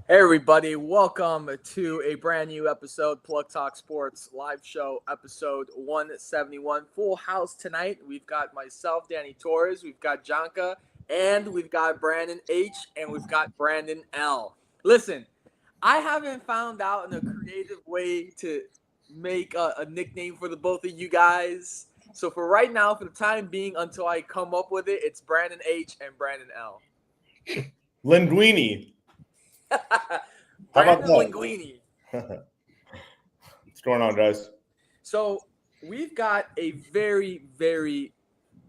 Hey everybody, welcome to a brand new episode, Plug Talk Sports live show, episode 171. Full house tonight. We've got myself, Danny Torres, we've got Janka, and we've got Brandon H, and we've got Brandon L. Listen, I haven't found out a creative way to make a nickname for the both of you guys. So for right now, for the time being, until I come up with it, it's Brandon H and Brandon L. Linguini. How about Brandon that? Linguini. What's going on, guys? So we've got a very, very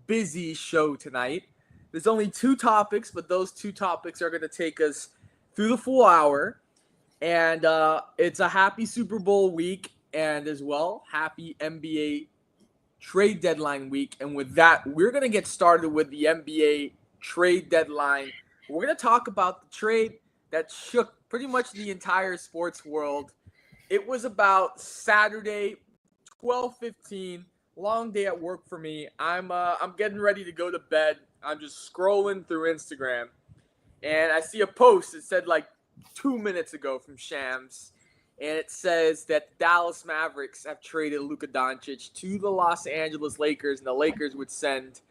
busy show tonight. There's only two topics, but those two topics are going to take us through the full hour. And it's a happy Super Bowl week and as well, happy NBA trade deadline week. And with that, we're going to get started with the NBA trade deadline. We're going to talk about the trade that shook pretty much the entire sports world. It was about Saturday, 12:15. Long day at work for me. I'm getting ready to go to bed. I'm just scrolling through Instagram, and I see a post that said like 2 minutes ago from Shams, and it says that Dallas Mavericks have traded Luka Doncic to the Los Angeles Lakers, and the Lakers would send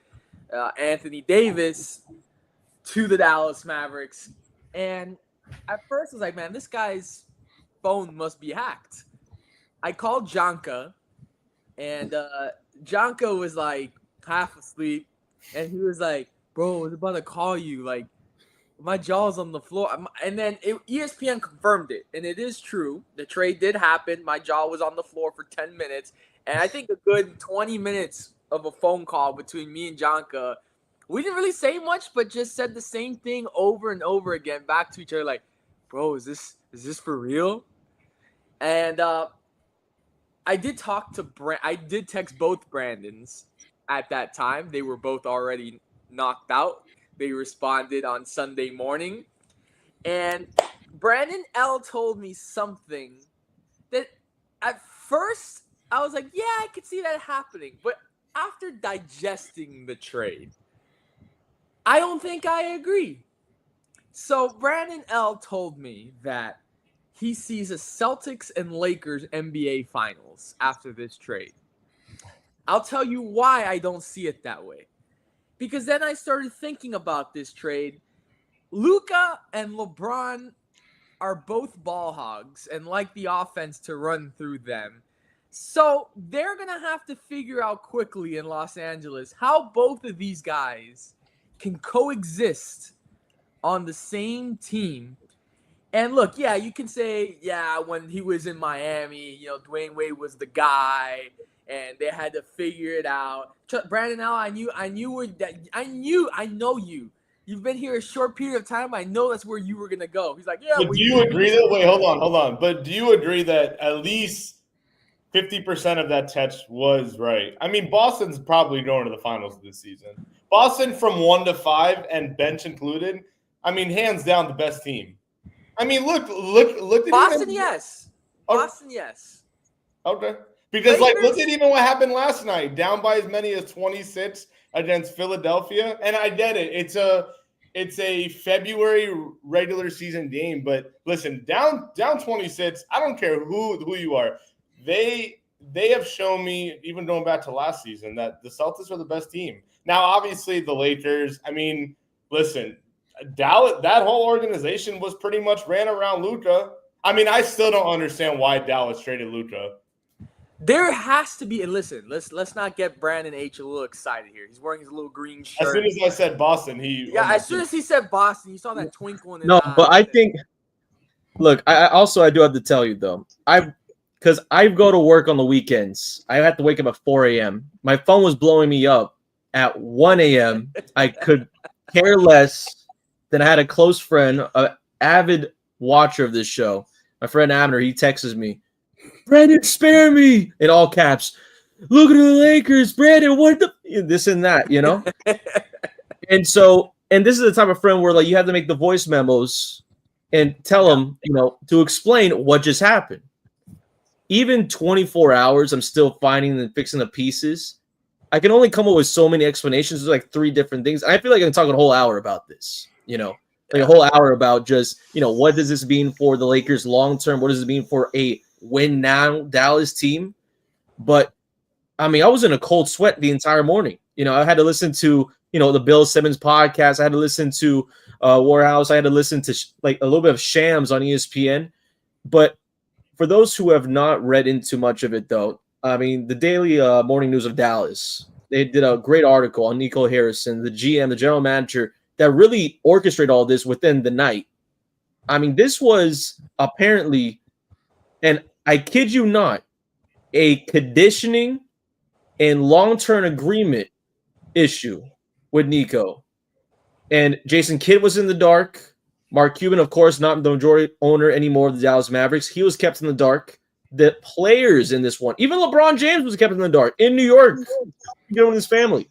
Anthony Davis to the Dallas Mavericks. And at first, I was like, man, this guy's phone must be hacked. I called Janka, and Janka was like half asleep, and he was like, bro, I was about to call you. Like, my jaw's on the floor. And then ESPN confirmed it, and it is true. The trade did happen. My jaw was on the floor for 10 minutes, and I think a good 20 minutes of a phone call between me and Janka. We didn't really say much, but just said the same thing over and over again back to each other, like, bro, is this for real? And I did talk to I did text both Brandons at that time. They were both already knocked out. They responded on Sunday morning. And Brandon L told me something that at first I was like, yeah, I could see that happening. But after digesting the trade, I don't think I agree. So Brandon L told me that he sees a Celtics and Lakers NBA Finals after this trade. I'll tell you why I don't see it that way. Because then I started thinking about this trade. Luka and LeBron are both ball hogs and like the offense to run through them. So they're going to have to figure out quickly in Los Angeles how both of these guys can coexist on the same team. And look, yeah, you can say, yeah, when he was in Miami, Dwayne Wade was the guy, and they had to figure it out. Brandon, now I know you. You've been here a short period of time. I know that's where you were gonna go. He's like, yeah. But do you agree that? Wait, hold on. But do you agree that at least 50% of that text was right? I mean, Boston's probably going to the finals this season. Boston from 1 to 5 and bench included. I mean, hands down, the best team. I mean, look at Boston, yes. Boston, yes. Okay. Because, look at even what happened last night. Down by as many as 26 against Philadelphia. And I get it. It's a February regular season game. But, listen, down 26, I don't care who you are. They have shown me, even going back to last season, that the Celtics are the best team. Now, obviously, the Lakers, I mean, listen, Dallas, that whole organization was pretty much ran around Luka. I mean, I still don't understand why Dallas traded Luka. There has to be, and listen, let's not get Brandon H a little excited here. He's wearing his little green shirt. As soon as I said Boston, as soon as he said Boston, you saw that twinkle in his eye. No, but I think, look, I do have to tell you though, because I go to work on the weekends. I have to wake up at 4 a.m. My phone was blowing me up at 1 a.m. I could care less. Then I had a close friend, an avid watcher of this show. My friend Abner, he texts me, Brandon, spare me, in all caps. Look at the Lakers, Brandon, what the this and that, And so, and this is the type of friend where like you have to make the voice memos and tell them, to explain what just happened. Even 24 hours, I'm still finding and fixing the pieces. I can only come up with so many explanations. There's like 3 different things. I feel like I can talk a whole hour about this, like a whole hour about just, what does this mean for the Lakers long term? What does it mean for a win now Dallas team? But I mean, I was in a cold sweat the entire morning. I had to listen to, the Bill Simmons podcast. I had to listen to Warhouse. I had to listen to like a little bit of Shams on ESPN. But for those who have not read into much of it, though, I mean, the Daily Morning News of Dallas, they did a great article on Nico Harrison, the GM, the general manager, that really orchestrated all this within the night. I mean, this was apparently, and I kid you not, a conditioning and long-term agreement issue with Nico. And Jason Kidd was in the dark. Mark Cuban, of course, not the majority owner anymore of the Dallas Mavericks. He was kept in the dark. The players in this one, even LeBron James was kept in the dark in New York, with his family.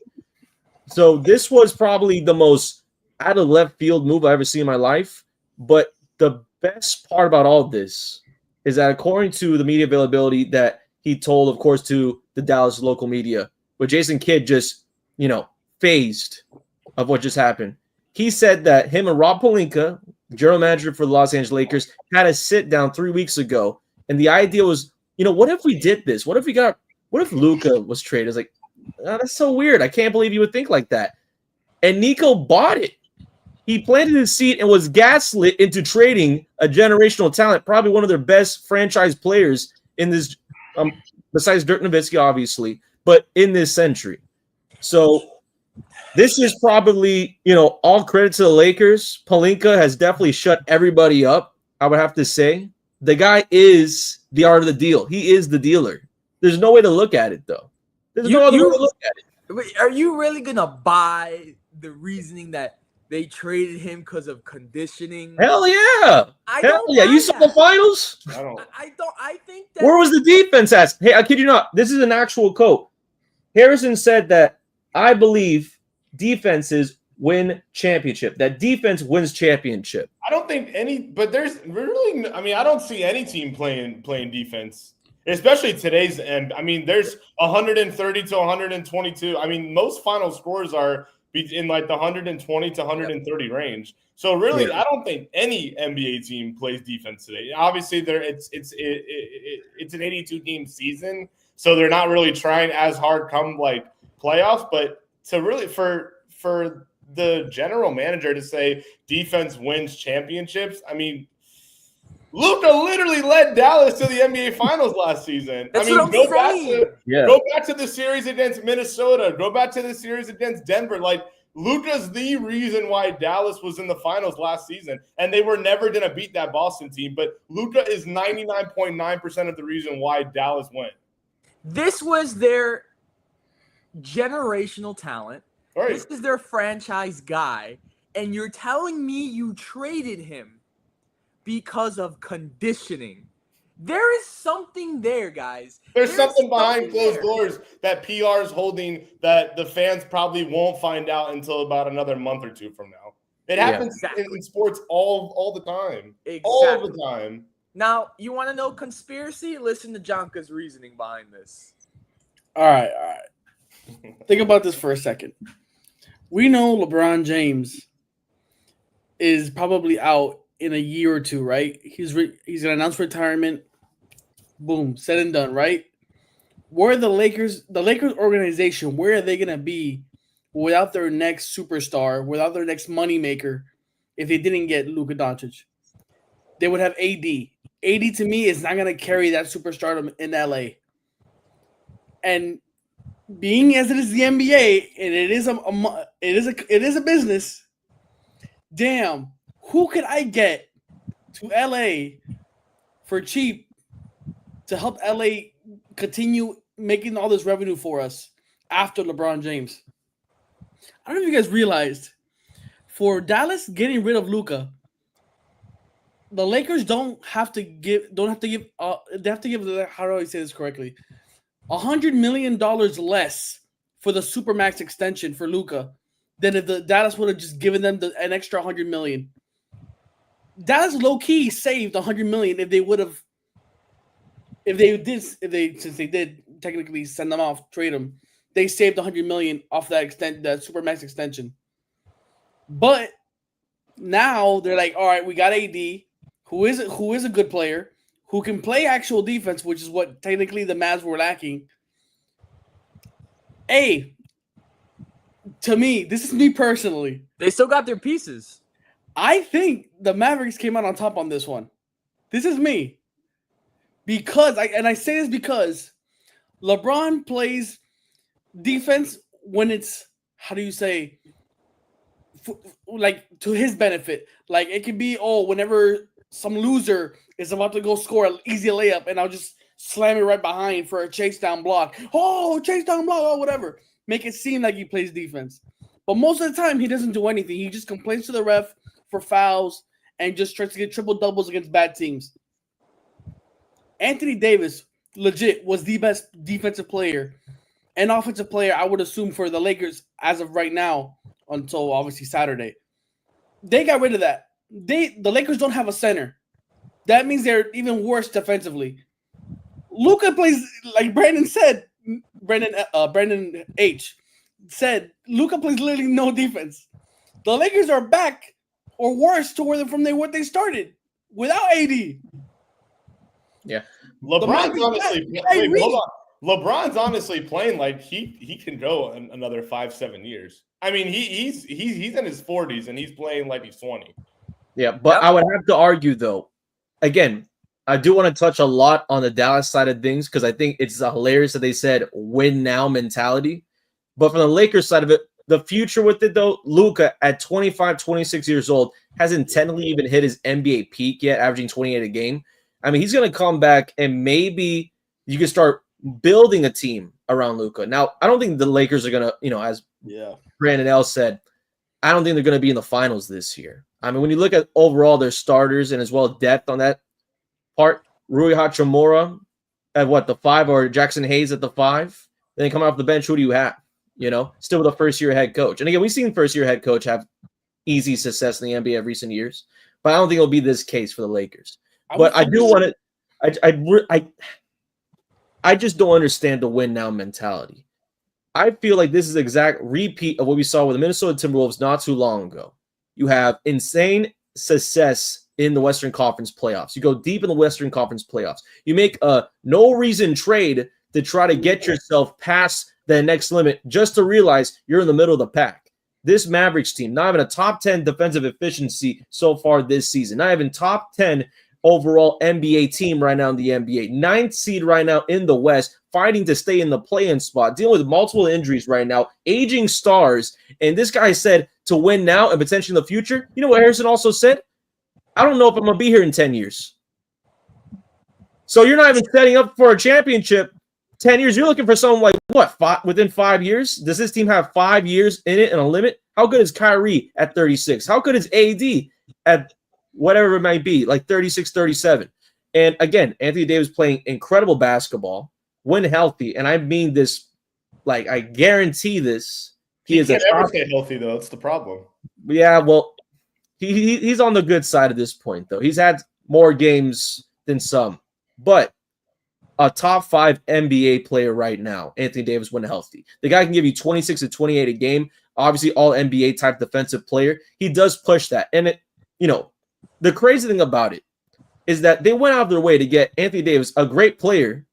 So this was probably the most out of left field move I've ever seen in my life. But the best part about all of this is that according to the media availability that he told, of course, to the Dallas local media, but Jason Kidd just, phased of what just happened. He said that him and Rob Pelinka, general manager for the Los Angeles Lakers, had a sit down 3 weeks ago. And the idea was, what if we did this? What if Luka was traded? It's like, oh, that's so weird. I can't believe you would think like that. And Nico bought it. He planted his seat and was gaslit into trading a generational talent, probably one of their best franchise players in this, besides Dirk Nowitzki, obviously, but in this century. So this is probably, all credit to the Lakers. Pelinka has definitely shut everybody up, I would have to say. The guy is the art of the deal. He is the dealer. There's no way to look at it, though. There's no other way to look at it. Wait, are you really going to buy the reasoning that they traded him because of conditioning? Hell yeah. Hell yeah. You saw the finals? I think that. Where was the defense at? Hey, I kid you not. This is an actual quote. Harrison said that I believe defenses win championship. That defense wins championship. I don't think there's really, I don't see any team playing defense, especially today's end. I mean, there's 130 to 122. I mean, most final scores are in like the 120 to 130 range. So really, I don't think any NBA team plays defense today. Obviously, it's an 82 team season, so they're not really trying as hard come like playoffs. But to really for the general manager to say defense wins championships, I mean, Luka literally led Dallas to the NBA Finals last season. That's go back to the series against Minnesota. Go back to the series against Denver. Like, Luka's the reason why Dallas was in the finals last season, and they were never going to beat that Boston team. But Luka is 99.9% of the reason why Dallas went. This was their generational talent. Right. This is their franchise guy, and you're telling me you traded him because of conditioning. There is something there, guys. There's something behind closed doors that PR is holding that the fans probably won't find out until about another month or two from now. It happens in sports all the time. Exactly. All the time. Now, you want to know conspiracy? Listen to Jonka's reasoning behind this. All right. Think about this for a second. We know LeBron James is probably out in a year or two, right? He's going to announce retirement. Boom, said and done, right? Where the Lakers organization, where are they going to be without their next superstar, without their next moneymaker if they didn't get Luka Doncic? They would have AD. AD to me is not going to carry that superstardom in LA. And being as it is the NBA and it is a business, damn, who could I get to LA for cheap to help LA continue making all this revenue for us after LeBron James? I don't know if you guys realized, for Dallas getting rid of Luka, the Lakers they have to give how do I say this correctly? $100 million less for the Supermax extension for Luka than if the Dallas would have just given them an extra $100 million. Dallas low key saved $100 million since they did technically send them off, trade them. They saved $100 million off that Supermax extension. But Now they're like, all right, we got AD, who is a good player, who can play actual defense, which is what technically the Mavs were lacking. Hey, to me, this is me personally. They still got their pieces. I think the Mavericks came out on top on this one. This is me. Because I say this because LeBron plays defense when it's, how do you say, like to his benefit. Like it could be, whenever some loser is about to go score an easy layup and I'll just slam it right behind for a chase down block. Chase down block, whatever. Make it seem like he plays defense. But most of the time, he doesn't do anything. He just complains to the ref for fouls and just tries to get triple doubles against bad teams. Anthony Davis, legit, was the best defensive player and offensive player, I would assume, for the Lakers as of right now, until obviously Saturday. They got rid of that. The Lakers don't have a center. That means they're even worse defensively. Luka plays, like Brandon said, Brandon H. said, Luka plays literally no defense. The Lakers are back or worse to where what they started without AD. Yeah. LeBron's honestly playing like he can go another 5-7 years. I mean, he's in his 40s and he's playing like he's 20. Yeah, but I would have to argue though. Again, I do want to touch a lot on the Dallas side of things because I think it's hilarious that they said win now mentality. But from the Lakers side of it, the future with it though, Luka at 25, 26 years old hasn't technically even hit his NBA peak yet, averaging 28 a game. I mean, he's going to come back and maybe you can start building a team around Luka. Now, I don't think the Lakers are going to, as Brandon L said, I don't think they're going to be in the finals this year. I mean, when you look at overall their starters and as well depth on that part, Rui Hachimura at the 5 or Jackson Hayes at the 5, then coming off the bench, who do you have? Still with a first-year head coach. And again, we've seen first-year head coach have easy success in the NBA of recent years, but I don't think it'll be this case for the Lakers. But I do want to I just don't understand the win now mentality. I feel like this is exact repeat of what we saw with the Minnesota Timberwolves not too long ago. You have insane success in the Western Conference playoffs. You go deep in the Western Conference playoffs. You make a no-reason trade to try to get yourself past the next limit just to realize you're in the middle of the pack. This Mavericks team, not even a top 10 defensive efficiency so far this season, not even top 10 overall NBA team right now in the NBA. 9th seed right now in the West, fighting to stay in the play-in spot, dealing with multiple injuries right now, aging stars. And this guy said to win now and potentially in the future. You know what Harrison also said? I don't know if I'm going to be here in 10 years. So you're not even setting up for a championship 10 years. You're looking for someone like, within 5 years? Does this team have 5 years in it and a limit? How good is Kyrie at 36? How good is AD at whatever it might be, like 36, 37? And again, Anthony Davis playing incredible basketball when healthy. And I mean this, like I guarantee this. He is never stay healthy, though. That's the problem. Yeah, well, he's on the good side at this point, though. He's had more games than some. But a top 5 NBA player right now, Anthony Davis, when healthy. The guy can give you 26 to 28 a game. Obviously, all NBA type defensive player. He does push that. And the crazy thing about it is that they went out of their way to get Anthony Davis, a great player,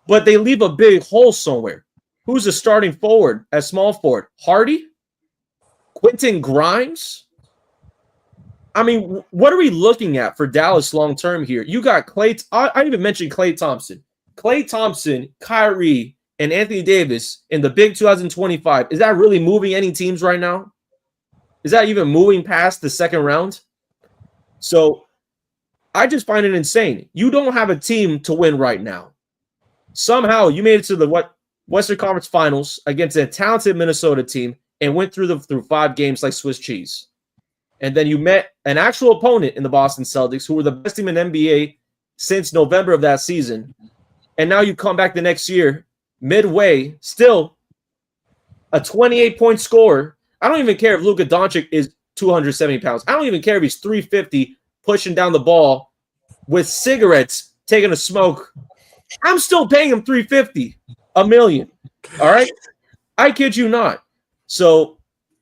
but they leave a big hole somewhere. Who's the starting forward at small forward? Hardy? Quentin Grimes? I mean, what are we looking at for Dallas long-term here? You got Klay. I even mentioned Klay Thompson. Klay Thompson, Kyrie, and Anthony Davis in the big 2025. Is that really moving any teams right now? Is that even moving past the second round? So I just find it insane. You don't have a team to win right now. Somehow you made it to the Western Conference Finals against a talented Minnesota team and went through 5 games like Swiss cheese. And then you met an actual opponent in the Boston Celtics, who were the best team in NBA since November of that season. And now you come back the next year, midway, still a 28-point scorer. I don't even care if Luka Doncic is 270 pounds. I don't even care if he's 350 pushing down the ball with cigarettes, taking a smoke. I'm still paying him $350 million. All right? I kid you not. So,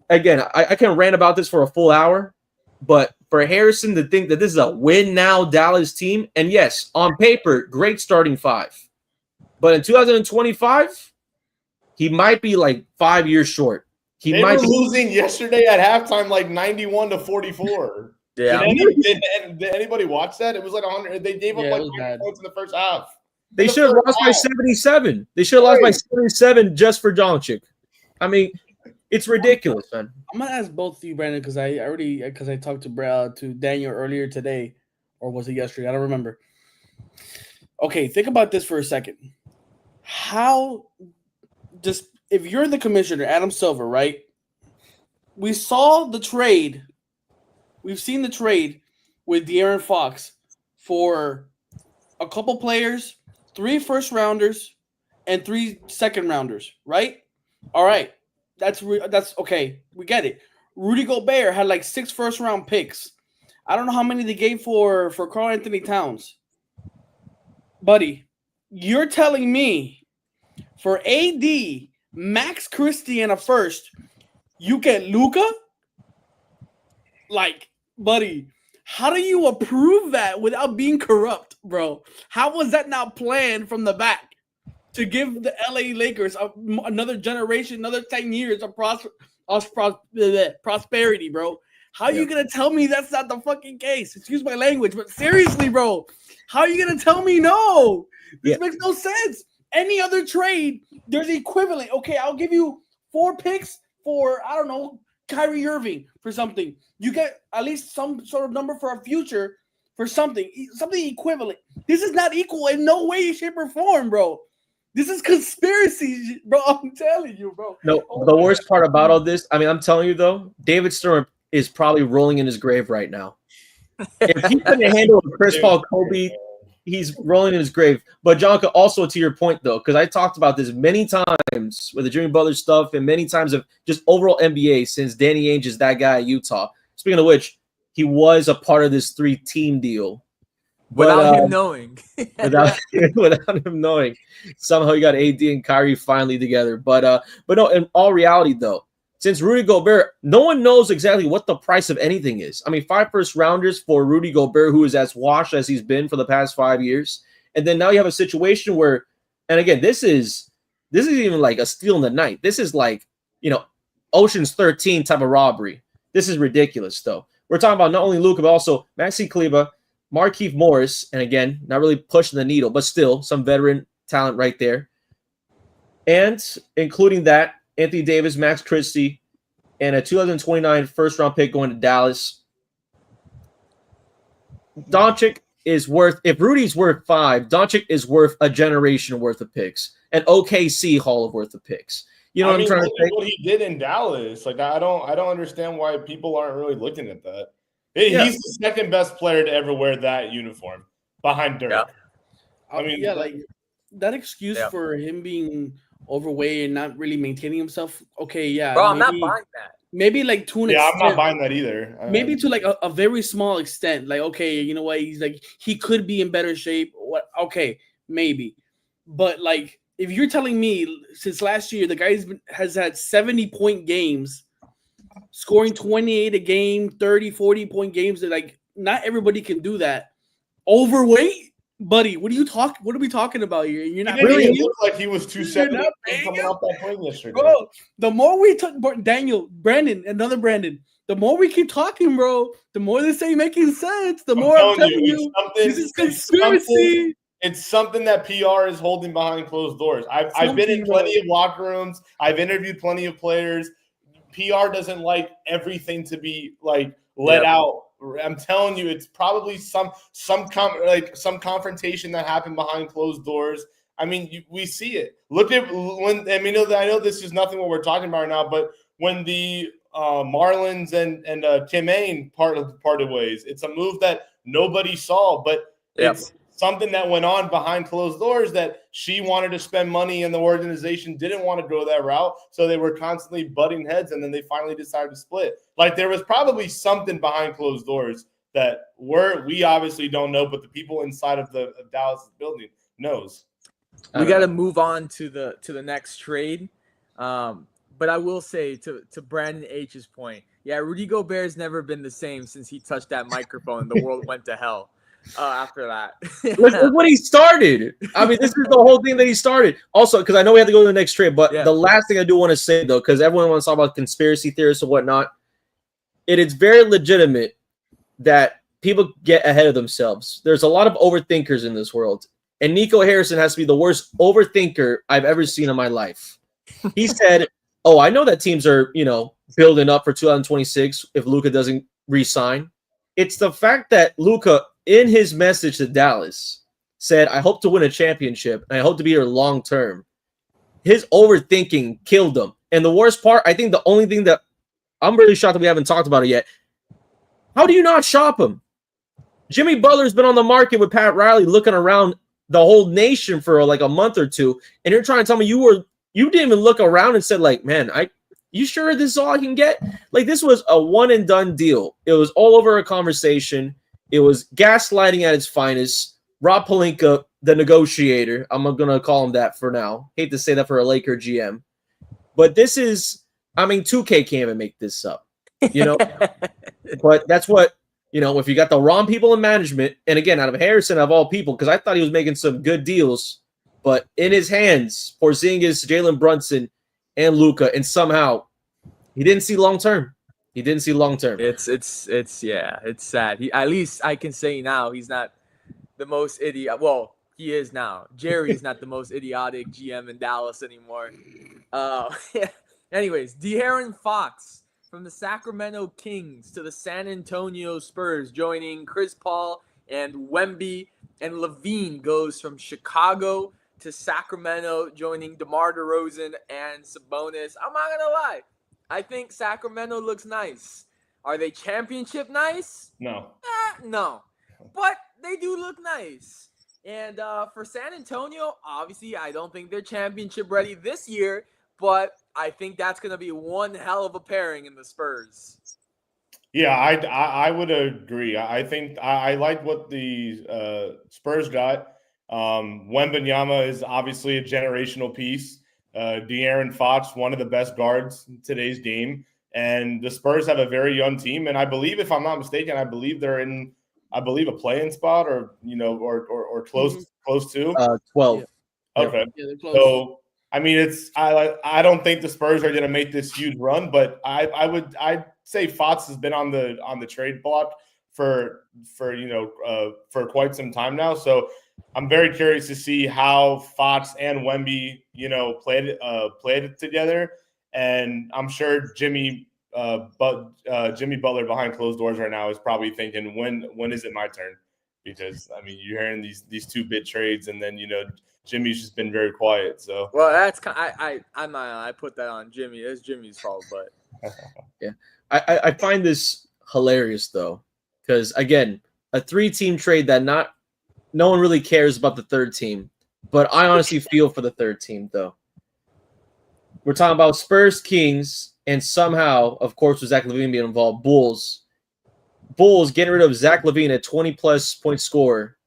again, I can rant about this for a full hour, But for Harrison to think that this is a win now Dallas team, and yes, on paper, great starting five. But in 2025, he might be like 5 years short. They were losing yesterday at halftime like 91-44. Yeah. Did anybody watch that? It was like 100. They gave up like 100 points in the first half. They should have lost by 77. They should have lost by 77 just for Doncic. I mean, it's ridiculous, man. I'm gonna ask both of you, Brandon, because I talked to Daniel earlier today, or was it yesterday? I don't remember. Okay, think about this for a second. How just if you're the commissioner, Adam Silver, right? We saw the trade. We've seen the trade with De'Aaron Fox for a couple players, 3 first rounders, and 3 second rounders, right? All right. That's okay. We get it. Rudy Gobert had like 6 first round picks. I don't know how many they gave for Karl Anthony Towns. Buddy, you're telling me for AD, Max Christie and a first, you get Luka? Like, buddy, how do you approve that without being corrupt, bro? How was that not planned from the back to give the LA Lakers another generation, another 10 years of prosperity, bro? How are you going to tell me that's not the fucking case? Excuse my language, but seriously, bro, how are you going to tell me no? This makes no sense. Any other trade, there's the equivalent. Okay, I'll give you 4 picks for, I don't know, Kyrie Irving for something. You get at least some sort of number for a future for something equivalent. This is not equal in no way, shape, or form, bro. This is conspiracy, bro. I'm telling you, bro. No, the worst part about all this, I mean, I'm telling you, though, David Stern is probably rolling in his grave right now. If he couldn't handle Chris Paul, Kobe, he's rolling in his grave. But, Jonka, also to your point, though, because I talked about this many times with the Jimmy Butler stuff and many times of just overall NBA since Danny Ainge is that guy at Utah. Speaking of which, he was a part of this 3-team deal. Without him knowing. without him knowing. Somehow you got AD and Kyrie finally together. But no, in all reality, though, since Rudy Gobert, no one knows exactly what the price of anything is. I mean, 5 first rounders for Rudy Gobert, who is as washed as he's been for the past 5 years. And then now you have a situation where, and again, this is even like a steal in the night. This is like, Ocean's 13 type of robbery. This is ridiculous, though. We're talking about not only Luka, but also Maxi Kleber, Markieff Morris, and again, not really pushing the needle, but still some veteran talent right there. And including that, Anthony Davis, Max Christie, and a 2029 first-round pick going to Dallas. Doncic is worth, if Rudy's worth 5, Doncic is worth a generation worth of picks, an OKC haul of worth of picks. You know what I'm trying to say? What he did in Dallas, like I don't understand why people aren't really looking at that. He's the second best player to ever wear that uniform behind Dirk. Yeah. I mean, like that excuse for him being overweight and not really maintaining himself. Okay, yeah, bro, I'm not buying that. Maybe like to an extent. I'm not buying that either. Maybe to like a very small extent. Like, okay, you know what? He's like he could be in better shape. What? Okay, maybe, but like if you're telling me since last year the guy has had 70-point games, scoring 28 a game, 30, 40-point games, that like not everybody can do that. Overweight, buddy. What are we talking about here? You're not really look like he was 270 coming off that plane yesterday. Bro, the more we talk, Brandon, the more we keep talking, bro, the more this ain't making sense. The more I'm telling you this is conspiracy. It's something that PR is holding behind closed doors. I've been in plenty of locker rooms. I've interviewed plenty of players. PR doesn't like everything to be like let out. I'm telling you, it's probably some confrontation that happened behind closed doors. I mean, we see it. Look at when I know this is nothing what we're talking about right now, but when the Marlins and Kim Ain parted ways, it's a move that nobody saw, but it's something that went on behind closed doors that she wanted to spend money and the organization didn't want to go that route. So they were constantly butting heads and then they finally decided to split. Like there was probably something behind closed doors that we obviously don't know, but the people inside of the Dallas building knows. We got to move on to the next trade. But I will say to Brandon H's point, yeah, Rudy Gobert's never been the same since he touched that microphone. The world went to hell after that. Look what he started. I mean, this is the whole thing that he started. Also, because I know we have to go to the next trade, but the last thing I do want to say, though, because everyone wants to talk about conspiracy theorists and whatnot, it is very legitimate that people get ahead of themselves. There's a lot of overthinkers in this world, and Nico Harrison has to be the worst overthinker I've ever seen in my life. He said, oh, I know that teams are, building up for 2026 if Luka doesn't re-sign. It's the fact that Luka, in his message to Dallas, said, I hope to win a championship, and I hope to be here long term. His overthinking killed him. And the worst part, I think the only thing that I'm really shocked that we haven't talked about it yet, how do you not shop him? Jimmy Butler's been on the market with Pat Riley looking around the whole nation for like a month or two, and you're trying to tell me you didn't even look around and said, like, man, you sure this is all I can get? Like, this was a one and done deal. It was all over a conversation. It was gaslighting at its finest. Rob Pelinka, the negotiator, I'm going to call him that for now. Hate to say that for a Laker GM. But this is, 2K can't even make this up, But that's what, if you got the wrong people in management, and again, out of Harrison, of all people, because I thought he was making some good deals, but in his hands, Porzingis, Jalen Brunson, and Luka, and somehow he didn't see long term. It's sad. At least I can say now he's not the most idiot. Well, he is now. Jerry's not the most idiotic GM in Dallas anymore. Anyways, De'Aaron Fox from the Sacramento Kings to the San Antonio Spurs, joining Chris Paul and Wemby, and Levine goes from Chicago to Sacramento, joining DeMar DeRozan and Sabonis. I'm not going to lie. I think Sacramento looks nice. Are they championship nice? No. No. But they do look nice. And for San Antonio, obviously, I don't think they're championship ready this year, but I think that's going to be one hell of a pairing in the Spurs. Yeah, I would agree. I think I like what the Spurs got. Wembanyama is obviously a generational piece. De'Aaron Fox, one of the best guards in today's game. And the Spurs have a very young team. And I believe, if I'm not mistaken, they're in, a play-in spot or close to 12. Okay. Yeah, they're close. So, I don't think the Spurs are going to make this huge run, but I'd say Fox has been on the trade block for quite some time now. So I'm very curious to see how Fox and Wemby, played it together. And I'm sure Jimmy Butler behind closed doors right now is probably thinking, when is it my turn? Because you're hearing these two bit trades, and then Jimmy's just been very quiet. So that's I put that on Jimmy. It's Jimmy's fault, but yeah, I find this hilarious though, because again, a 3-team trade that no one really cares about the third team, but I honestly feel for the third team though. We're talking about Spurs, Kings, and somehow, of course, with Zach LaVine being involved, Bulls getting rid of Zach LaVine, a 20-plus point scorer.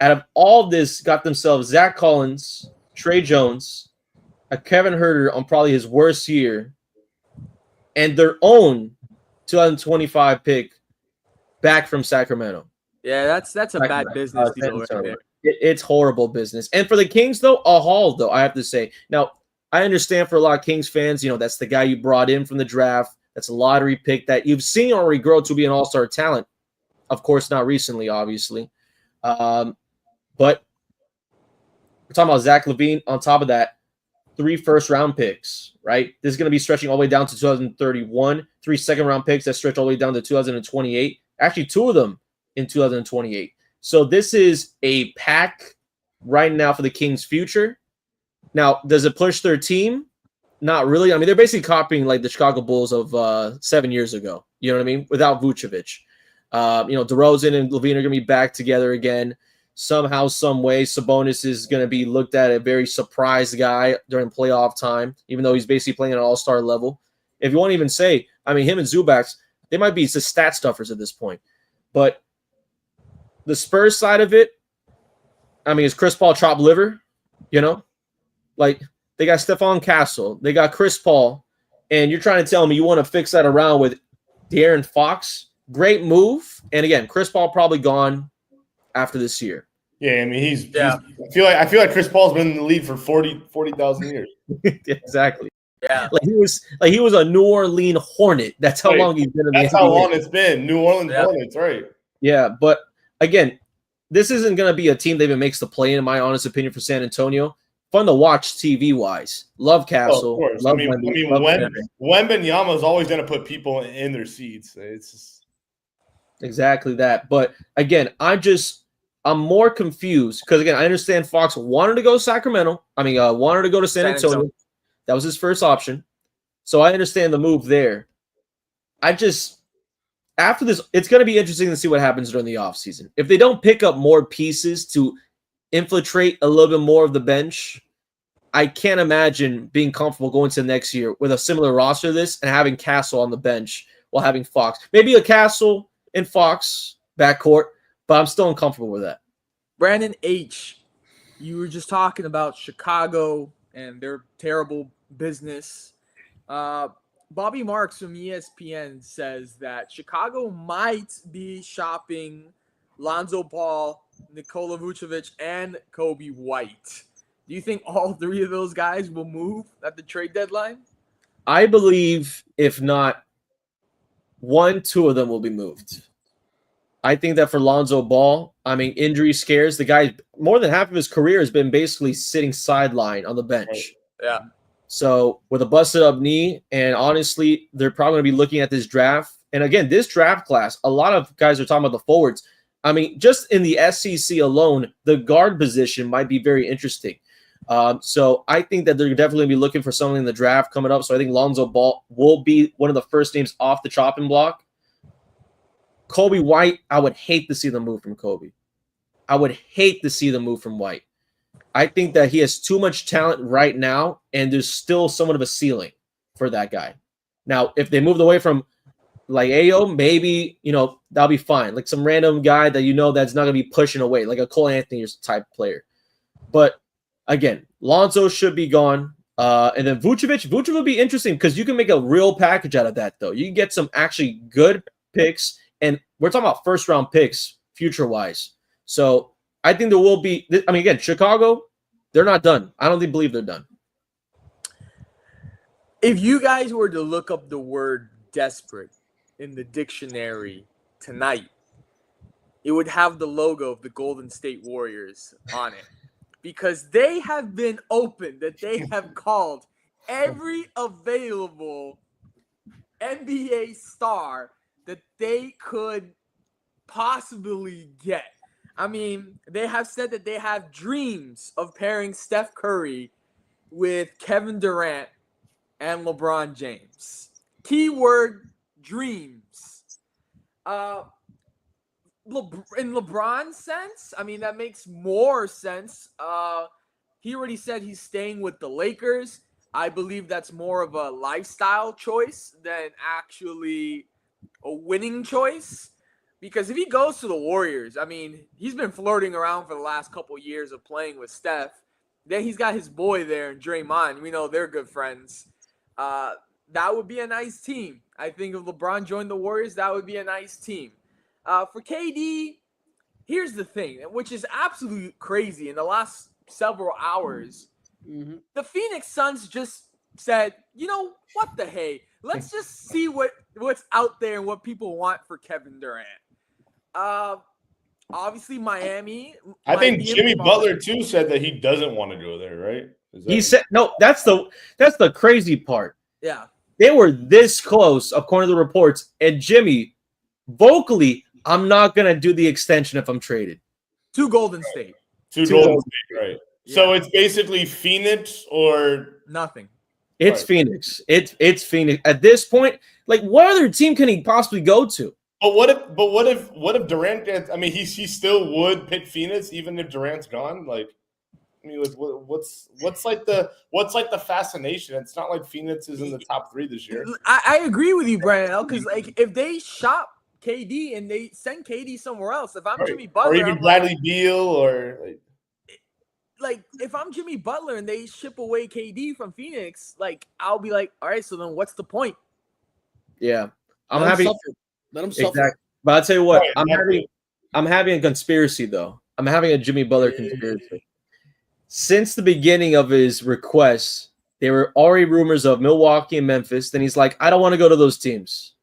Out of all this, got themselves Zach Collins, Trey Jones, a Kevin Huerter on probably his worst year, and their own 2025 pick back from Sacramento. Yeah, that's a bad business deal right there. It's horrible business. And for the Kings, though, a haul, though, I have to say. Now, I understand for a lot of Kings fans, that's the guy you brought in from the draft. That's a lottery pick that you've seen already grow to be an all-star talent. Of course, not recently, obviously. But we're talking about Zach LaVine. On top of that, 3 first-round picks, right? This is going to be stretching all the way down to 2031. 3 second-round picks that stretch all the way down to 2028. Actually, 2 of them in 2028. So this is a pack right now for the Kings' future. Now, does it push their team? Not really. They're basically copying like the Chicago Bulls of 7 years ago. You know what I mean? Without Vucevic. DeRozan and LaVine are going to be back together again. Somehow, some way, Sabonis is going to be looked at a very surprised guy during playoff time, even though he's basically playing at an all-star level. If you want to even say, him and Zubats, they might be just stat stuffers at this point. But the Spurs side of it, is Chris Paul chopped liver? Like, they got Stephon Castle. They got Chris Paul. and you're trying to tell me you want to fix that around with De'Aaron Fox. Great move. And again, Chris Paul probably gone after this year. Yeah, I mean he's I feel like Chris Paul's been in the league for 40,000 years. Exactly. Yeah. He was a New Orleans Hornet. That's how long he's been in the NBA. That's how long it's been. New Orleans Hornets, right? Yeah, but again, this isn't going to be a team that even makes the play, in my honest opinion, for San Antonio. Fun to watch TV-wise. Love Castle. Of course. Love Wembanyama's always going to put people in their seats. It's just... Exactly that. But again, I'm more confused because, again, I understand Fox wanted to go to Sacramento. Wanted to go to San Antonio. That was his first option. So I understand the move there. After this, it's going to be interesting to see what happens during the offseason. If they don't pick up more pieces to infiltrate a little bit more of the bench, I can't imagine being comfortable going to next year with a similar roster to this and having Castle on the bench while having Fox. Maybe a Castle and Fox backcourt, but I'm still uncomfortable with that. Brandon H., you were just talking about Chicago and their terrible business. Bobby Marks from ESPN says that Chicago might be shopping Lonzo Ball, Nikola Vucevic, and Kobe White. Do you think all three of those guys will move at the trade deadline? I believe if not one, two of them will be moved. I think that for Lonzo Ball, injury scares. The guy, more than half of his career has been basically sitting sideline on the bench. Yeah. So with a busted up knee, and honestly, they're probably going to be looking at this draft. And again, this draft class, a lot of guys are talking about the forwards. Just in the SEC alone, the guard position might be very interesting. So I think that they're definitely going to be looking for someone in the draft coming up. So I think Lonzo Ball will be one of the first names off the chopping block. Kobe White, I would hate to see them move from Kobe. I would hate to see them move from White. I think that he has too much talent right now, and there's still somewhat of a ceiling for that guy. Now, if they moved away from like Ayo, maybe, that'll be fine. Like some random guy that that's not going to be pushing away, like a Cole Anthony type player. But again, Lonzo should be gone. And then Vucevic will be interesting because you can make a real package out of that, though. You can get some actually good picks, and we're talking about first-round picks future-wise. So I think there will be – again, Chicago, they're not done. I don't believe they're done. If you guys were to look up the word desperate in the dictionary tonight, it would have the logo of the Golden State Warriors on it. Because they have been open, that they have called every available NBA star that they could possibly get. They have said that they have dreams of pairing Steph Curry with Kevin Durant and LeBron James. Keyword dreams. In LeBron's sense, that makes more sense. He already said he's staying with the Lakers. I believe that's more of a lifestyle choice than actually a winning choice. Because if he goes to the Warriors, he's been flirting around for the last couple of years of playing with Steph. Then he's got his boy there, and Draymond. We know they're good friends. That would be a nice team. I think if LeBron joined the Warriors, that would be a nice team. For KD, here's the thing, which is absolutely crazy. In the last several hours, the Phoenix Suns just said, what the hey? Let's just see what's out there and what people want for Kevin Durant. Obviously, Miami. I think Jimmy Butler, too, said that he doesn't want to go there, right? He said, no, that's the crazy part. Yeah. They were this close, according to the reports, and Jimmy, vocally, I'm not going to do the extension if I'm traded. To Golden State. To Golden State, right. Yeah. So it's basically Phoenix or nothing. It's right. Phoenix. It's Phoenix. At this point, like, what other team can he possibly go to? But what if Durant gets, he still would pick Phoenix even if Durant's gone? What's the fascination? It's not like Phoenix is in the top 3 this year. I agree with you, Brandon, because if they shop KD and they send KD somewhere else, if I'm Jimmy Butler, or even Bradley Beal, or like if I'm Jimmy Butler and they ship away KD from Phoenix, like I'll be like, all right, so then what's the point? Yeah, I'm Let him happy. suffer. Let him suffer. Exactly. But I'll tell you what, Right, I'm having a conspiracy though. I'm having a Jimmy Butler conspiracy. Since the beginning of his requests, there were already rumors of Milwaukee and Memphis. Then he's like, I don't want to go to those teams.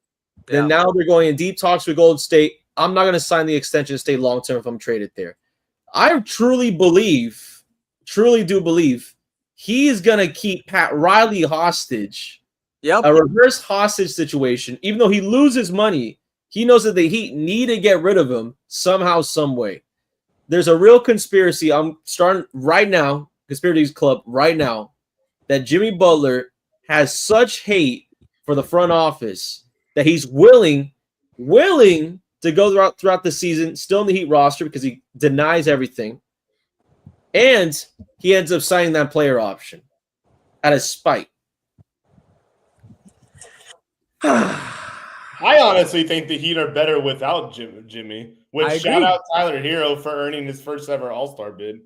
Yeah. Then now they're going in deep talks with Golden State. I'm not going to sign the extension to stay long term if I'm traded there. I truly do believe he is going to keep Pat Riley hostage. Yep. A reverse hostage situation. Even though he loses money, he knows that the Heat need to get rid of him somehow, some way. There's a real conspiracy. I'm starting right now, Conspiracies Club right now, that Jimmy Butler has such hate for the front office that he's willing to go throughout the season, still in the Heat roster because he denies everything. And he ends up signing that player option out of spite. I honestly think the Heat are better without Jimmy. Which shout out Tyler Hero for earning his first ever All-Star bid.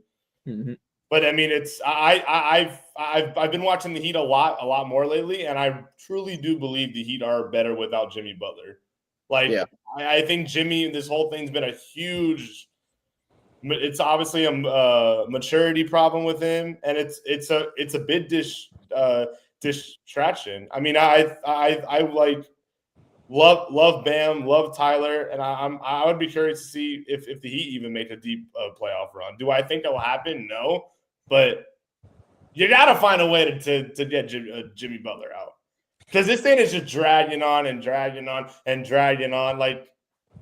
Mm-hmm. But I mean, it's I've been watching the Heat a lot more lately, and I truly do believe the Heat are better without Jimmy Butler. Like, yeah. I think Jimmy, this whole thing's been a huge. It's obviously a maturity problem with him, and it's a bit distraction. I mean, I like love Bam, love Tyler, and I would be curious to see if the Heat even make a deep playoff run. Do I think that will happen? No, but you got to find a way to get Jimmy Butler out, because this thing is just dragging on and dragging on and dragging on. Like,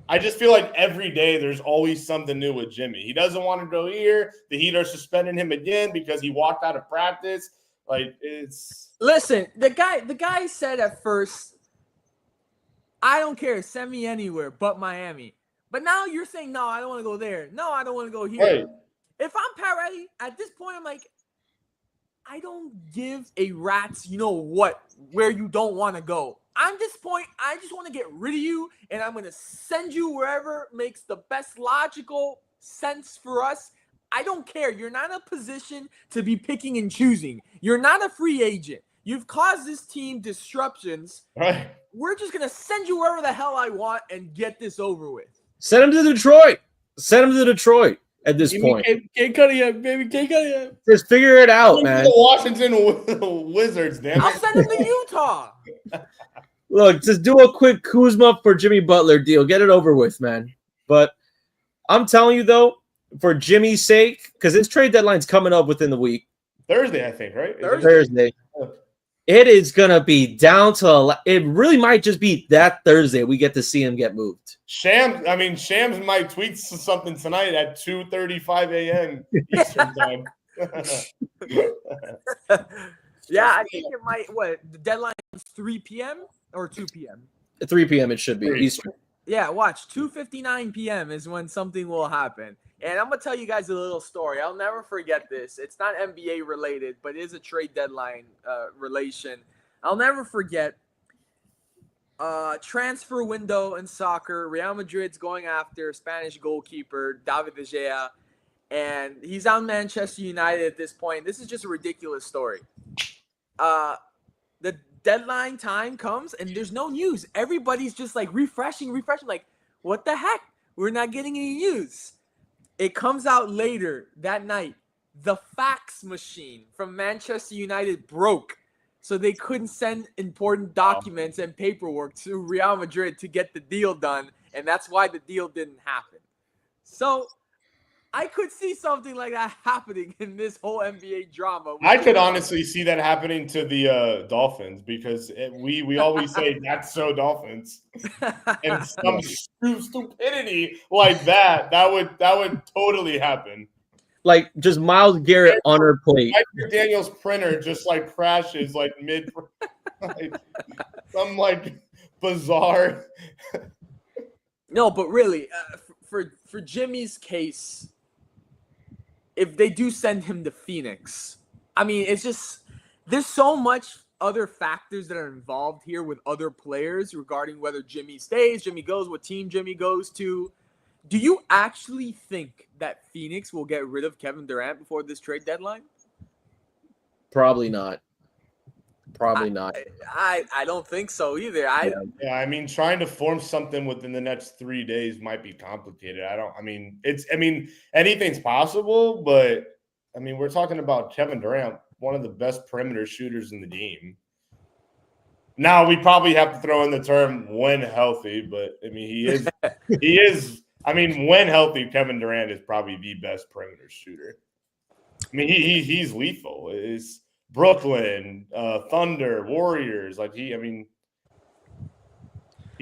I just feel like every day there's always something new with Jimmy. He doesn't want to go here. The Heat are suspending him again because he walked out of practice. Like, it's listen. The guy said at first, I don't care. Send me anywhere but Miami. But now you're saying, no, I don't want to go there. No, I don't want to go here. Right. If I'm Pat Riley, at this point, I'm like, I don't give a rat's, where you don't want to go. At this point, I just want to get rid of you, and I'm going to send you wherever makes the best logical sense for us. I don't care. You're not in a position to be picking and choosing. You're not a free agent. You've caused this team disruptions. Right. We're just going to send you wherever the hell I want and get this over with. Send him to Detroit. Send him to Detroit at this point. Can't cut it, baby. Can't cut it. Just figure it out, man. The Washington Wizards, damn it. I'll send him to Utah. Look, just do a quick Kuzma for Jimmy Butler deal. Get it over with, man. But I'm telling you, though, for Jimmy's sake, because his trade deadline's coming up within the week. Thursday, I think, right? Thursday. It is going to be down to – it really might just be that Thursday we get to see him get moved. Shams might tweet something tonight at 2:35 a.m. Eastern time. Yeah, I think it might – the deadline is 3 p.m. or 2 p.m.? At 3 p.m. it should be Eastern. Yeah, watch. 2:59 p.m. is when something will happen. And I'm going to tell you guys a little story. I'll never forget this. It's not NBA related, but it is a trade deadline relation. I'll never forget transfer window in soccer. Real Madrid's going after Spanish goalkeeper David De Gea, and he's on Manchester United at this point. This is just a ridiculous story. The deadline time comes, and there's no news. Everybody's just like refreshing. Like, what the heck? We're not getting any news. It comes out later that night. The fax machine from Manchester United broke, so they couldn't send important documents and paperwork to Real Madrid to get the deal done, and that's why the deal didn't happen. So I could see something like that happening in this whole NBA drama. I could honestly see that happening to the Dolphins, because we always say that's so Dolphins, and some stupidity like that would totally happen. Like just Myles Garrett on her plate. Mike Daniels' printer just like crashes like mid, some like bizarre. No, but really, for Jimmy's case, if they do send him to Phoenix, I mean, it's just there's so much other factors that are involved here with other players regarding whether Jimmy stays, Jimmy goes, what team Jimmy goes to. Do you actually think that Phoenix will get rid of Kevin Durant before this trade deadline? Probably not. Probably not. I don't think so either. Yeah, I mean, trying to form something within the next 3 days might be complicated. I mean, anything's possible, but I mean, we're talking about Kevin Durant, one of the best perimeter shooters in the game. Now we probably have to throw in the term when healthy, but I mean, he is. I mean, when healthy, Kevin Durant is probably the best perimeter shooter. I mean, he's lethal. It's Brooklyn, Thunder, Warriors. He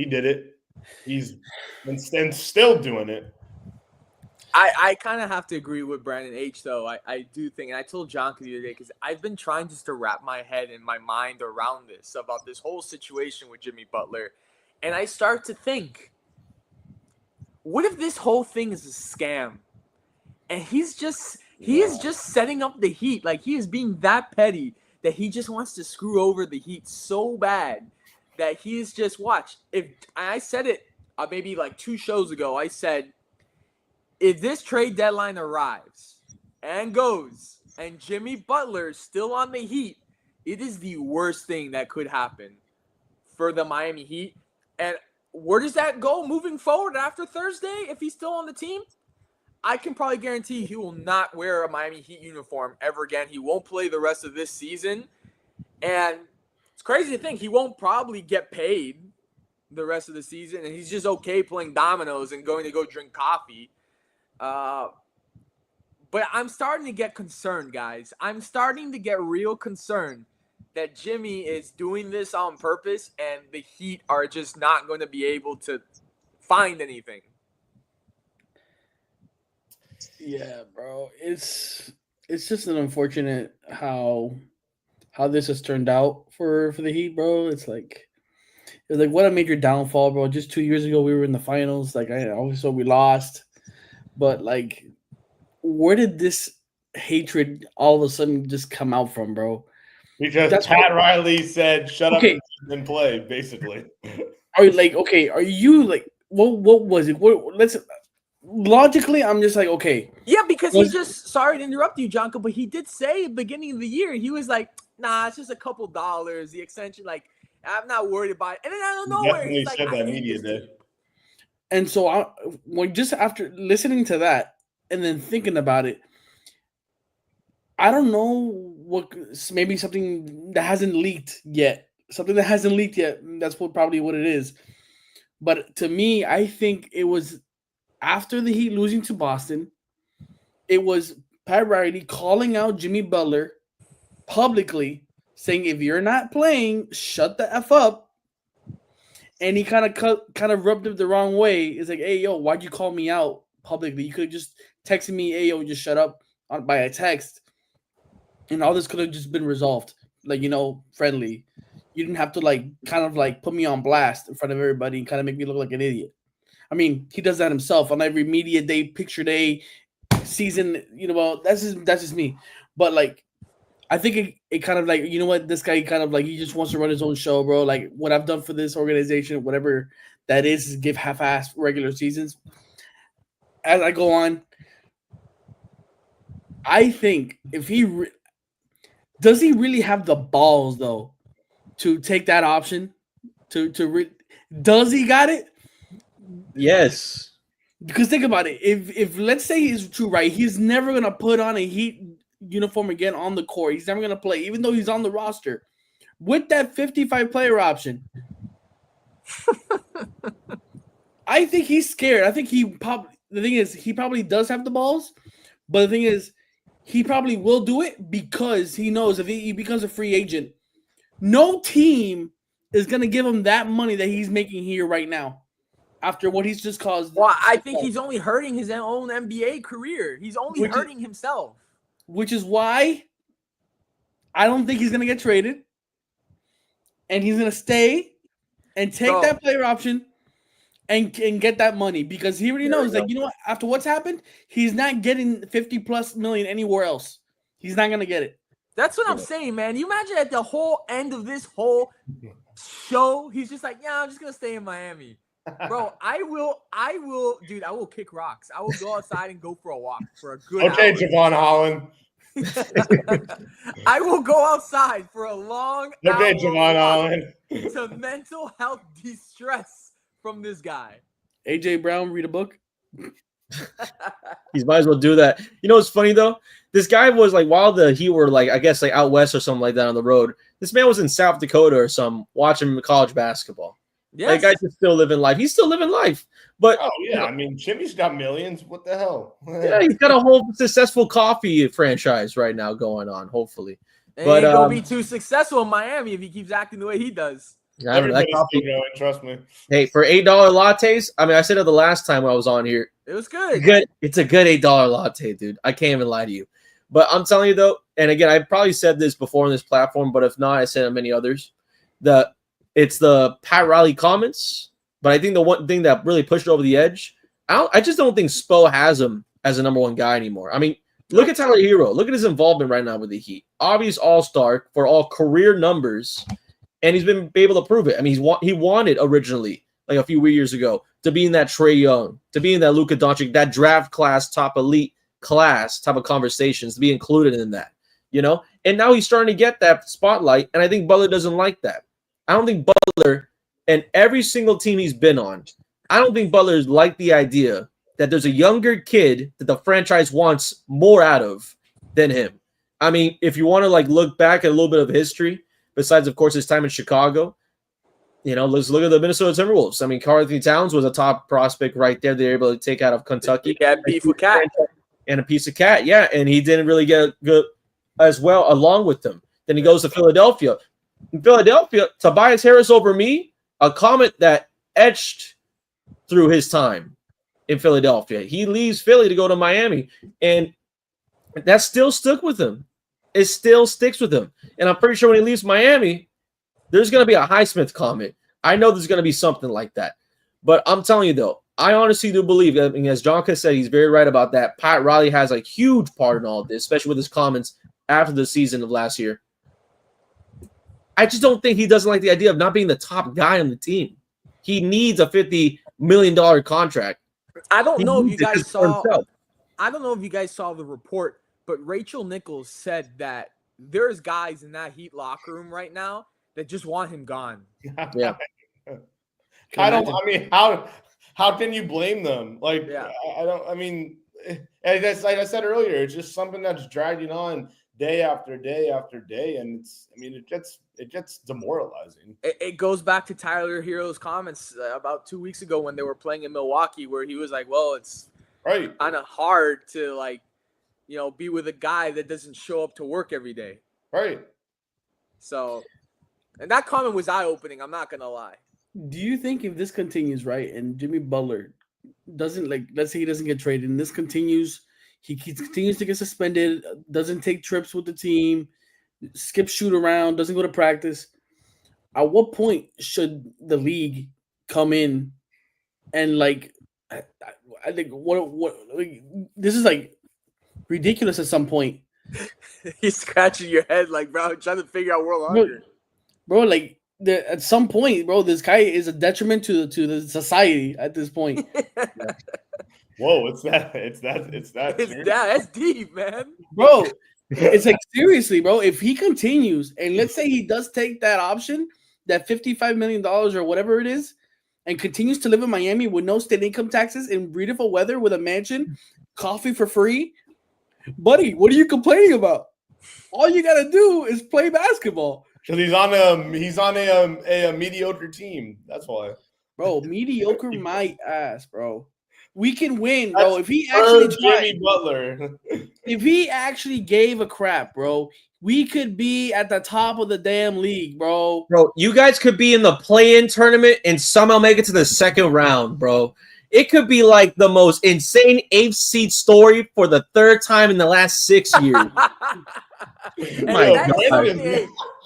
did it. He's and still doing it. I kind of have to agree with Brandon H, though. I do think, and I told John the other day, because I've been trying just to wrap my head and my mind around this, about this whole situation with Jimmy Butler. And I start to think, what if this whole thing is a scam? And he is just setting up the Heat. Like, he is being that petty that he just wants to screw over the Heat so bad that he is just, watch. If I said it maybe like 2 shows ago, I said, if this trade deadline arrives and goes and Jimmy Butler is still on the Heat, it is the worst thing that could happen for the Miami Heat. And where does that go moving forward after Thursday if he's still on the team? I can probably guarantee he will not wear a Miami Heat uniform ever again. He won't play the rest of this season. And it's crazy to think he won't probably get paid the rest of the season. And he's just okay playing dominoes and going to go drink coffee. But I'm starting to get concerned, guys. I'm starting to get real concerned that Jimmy is doing this on purpose and the Heat are just not going to be able to find anything. Yeah, bro. It's just an unfortunate how this has turned out for the Heat, bro. It's like what a major downfall, bro. Just 2 years ago we were in the finals. Like, I also we lost. But like, where did this hatred all of a sudden just come out from, bro? Because Pat Riley said, "Shut up and play." Basically, are you like what was it? Let's logically, I'm just like, okay, yeah, because he just sorry to interrupt you, Jonko, but he did say at the beginning of the year he was like, "Nah, it's just a couple dollars. The extension, like, I'm not worried about it." And then out of nowhere, he's like, said that media day. And so when just after listening to that and then thinking about it, I don't know what, maybe something that hasn't leaked yet. Something that hasn't leaked yet. That's probably what it is. But to me, I think it was after the Heat losing to Boston, it was Pat Riley calling out Jimmy Butler publicly, saying, "If you're not playing, shut the F up." And he kind of rubbed it the wrong way. It's like, "Hey, yo, why'd you call me out publicly? You could have just texted me, hey, yo, just shut up by a text. And all this could have just been resolved, like, friendly. You didn't have to, kind of put me on blast in front of everybody and kind of make me look like an idiot." I mean, he does that himself on every media day, picture day, season. Well, that's just me. But, like, I think it kind of this guy kind of he just wants to run his own show, bro. Like, what I've done for this organization, whatever that is give half-ass regular seasons. As I go on, I think if he does he really have the balls though to take that option? Does he got it? Yes. Because think about it. If let's say he's true, right? He's never gonna put on a Heat uniform again on the court. He's never gonna play, even though he's on the roster. With that 55 player option, I think he's scared. I think the thing is he probably does have the balls, but the thing is he probably will do it because he knows if he becomes a free agent, no team is gonna give him that money that he's making here right now. After what he's just caused. Well, I think he's only hurting his own NBA career. He's only hurting himself. Which is why I don't think he's going to get traded. And he's going to stay and take that player option and get that money. Because he already knows, you know what? After what's happened, he's not getting 50+ million anywhere else. He's not going to get it. That's what I'm saying, man. You imagine at the whole end of this whole show, he's just like, yeah, I'm just going to stay in Miami. Bro, I will, dude. I will kick rocks. I will go outside and go for a walk for a good Okay, hour. Javon Holland. I will go outside for a long Okay, hour Javon walk Holland. to mental health de-stress from this guy. AJ Brown, read a book. He might as well do that. You know what's funny though? This guy was like, while the Heat were like, I guess like out west or something like that on the road. This man was in South Dakota or some watching college basketball. Yes. That guy's just still living life. He's still living life. But Oh yeah, I mean Jimmy's got millions. What the hell? yeah, he's got a whole successful coffee franchise right now going on. Hopefully, It but ain't gonna be too successful in Miami if he keeps acting the way he does. I don't know, that Everybody's coffee. still going. Trust me. Hey, for $8 lattes. I mean, I said it the last time I was on here. It was good. Good. It's a good $8 latte, dude. I can't even lie to you. But I'm telling you though, and again, I probably said this before on this platform, but if not, I said it on many others. It's the Pat Riley comments. But I think the one thing that really pushed it over the edge, I just don't think Spo has him as a number one guy anymore. I mean, look at Tyler Hero. Look at his involvement right now with the Heat. Obvious all-star for all career numbers, and he's been able to prove it. I mean, he wanted originally, like a few years ago, to be in that Trae Young, to be in that Luka Doncic, that draft class, top elite class type of conversations, to be included in that, you know? And now he's starting to get that spotlight, and I think Butler doesn't like that. I don't think Butler, and every single team he's been on, I don't think Butler's like the idea that there's a younger kid that the franchise wants more out of than him. I mean, if you want to like look back at a little bit of history, besides, of course, his time in Chicago, you know, let's look at the Minnesota Timberwolves. I mean, Karl Anthony Towns was a top prospect right there. They were able to take out of Kentucky. He had beef with Cat. And a piece of cat, yeah. And he didn't really get good as well along with them. Then he goes to Philadelphia. In Philadelphia, Tobias Harris over me, a comment that etched through his time in Philadelphia. He leaves Philly to go to Miami, and that still stuck with him. It still sticks with him. And I'm pretty sure when he leaves Miami, there's going to be a Highsmith comment. I know there's going to be something like that. But I'm telling you, though, I honestly do believe, I mean, as Jonka said, he's very right about that. Pat Riley has a huge part in all of this, especially with his comments after the season of last year. I just don't think he doesn't like the idea of not being the top guy on the team. He needs a $50 million contract. I don't know if you guys saw. himself. I don't know if you guys saw the report, but Rachel Nichols said that there's guys in that Heat locker room right now that just want him gone. Yeah. I mean, how can you blame them? Like, Yeah. I don't. I mean, that's like I said earlier. It's just something that's dragging on day after day after day, and it's. I mean, it gets demoralizing. It goes back to Tyler Hero's comments about 2 weeks ago when they were playing in Milwaukee, where he was like, "Well, it's Right. kind of hard to like, be with a guy that doesn't show up to work every day." Right. So, and that comment was eye-opening. I'm not gonna lie. Do you think if this continues, right, and Jimmy Butler doesn't, like, let's say he doesn't get traded, and this continues, he continues to get suspended, doesn't take trips with the team, skips shoot around, doesn't go to practice, at what point should the league come in and, like, I think what like, this is like ridiculous at some point. He's scratching your head like, bro, trying to figure out world hunger. Bro, like, at some point, bro, this guy is a detriment to the society at this point. Whoa, it's that. That's deep, man. Bro, it's like, seriously, bro, if he continues and let's say he does take that option, that $55 million or whatever it is, and continues to live in Miami with no state income taxes in beautiful weather with a mansion, coffee for free, buddy, what are you complaining about? All you got to do is play basketball. Because he's on a mediocre team. That's why. Bro, mediocre my ass, bro. We can win, That's bro. If he actually Jimmy Butler. if he actually gave a crap, bro, we could be at the top of the damn league, bro. Bro, you guys could be in the play-in tournament and somehow make it to the second round, bro. It could be like the most insane 8th seed story for the third time in the last 6 years.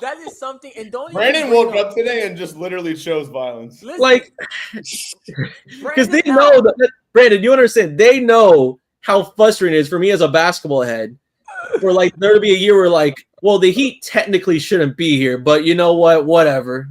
That is something. And don't Brandon woke up today and just literally chose violence. Listen, Like, because they know that, Brandon, you understand? They know how frustrating it is for me as a basketball head. For like there to be a year where like, well, the Heat technically shouldn't be here, but you know what? Whatever.